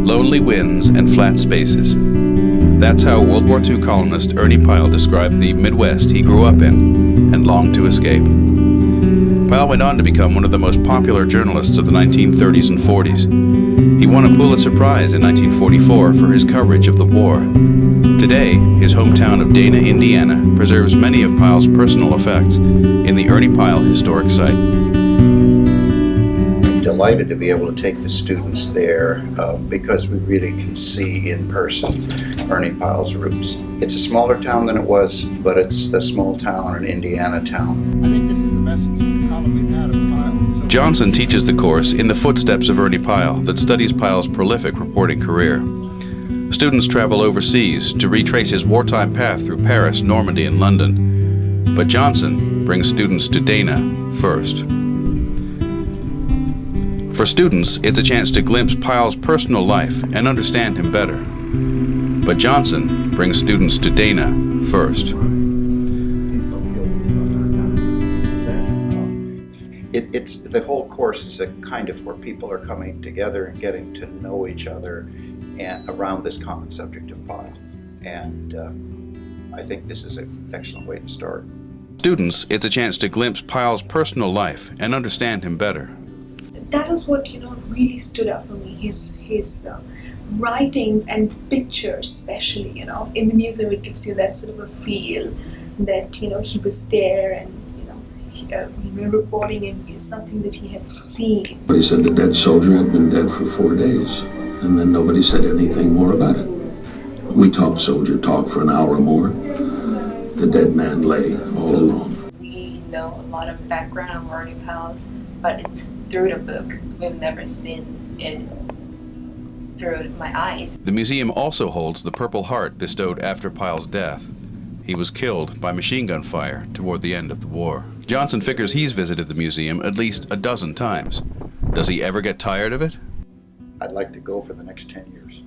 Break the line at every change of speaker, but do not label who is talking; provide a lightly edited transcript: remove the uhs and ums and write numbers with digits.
lonely winds, and flat spaces. That's how World War II columnist Ernie Pyle described the Midwest he grew up in and longed to escape. Pyle went on to become one of the most popular journalists of the 1930s and 40s. He won a Pulitzer Prize in 1944 for his coverage of the war. Today, his hometown of Dana, Indiana, preserves many of Pyle's personal effects in the Ernie Pyle Historic Site.
I'm delighted to be able to take the students there because we really can see in person Ernie Pyle's roots. It's a smaller town than it was, but it's a small town, an Indiana town.
I think this is the best column we've had of Pyle.
Johnson teaches the course In the Footsteps of Ernie Pyle that studies Pyle's prolific reporting career. Students travel overseas to retrace his wartime path through Paris, Normandy, and London. But Johnson brings students to Dana first. For students, it's a chance to glimpse Pyle's personal life and understand him better. But Johnson brings students to Dana first.
It's the whole course is a kind of where people are coming together and getting to know each other and around this common subject of Pyle. And I think this is an excellent way to start.
Students, it's a chance to glimpse Pyle's personal life and understand him better.
That is what really stood out for me. His writings and pictures, especially. In the museum, it gives you that sort of a feel that he was there and reporting in something that he had seen.
But he said the dead soldier had been dead for 4 days, and then nobody said anything more about it. We talked soldier talk for an hour or more. The dead man lay all alone.
We know a lot of background on Ernie Pyle's, but it's through the book. We've never seen it through my eyes.
The museum also holds the Purple Heart bestowed after Pyle's death. He was killed by machine gun fire toward the end of the war. Johnson figures he's visited the museum at least a dozen times. Does he ever get tired of it?
I'd like to go for the next 10 years.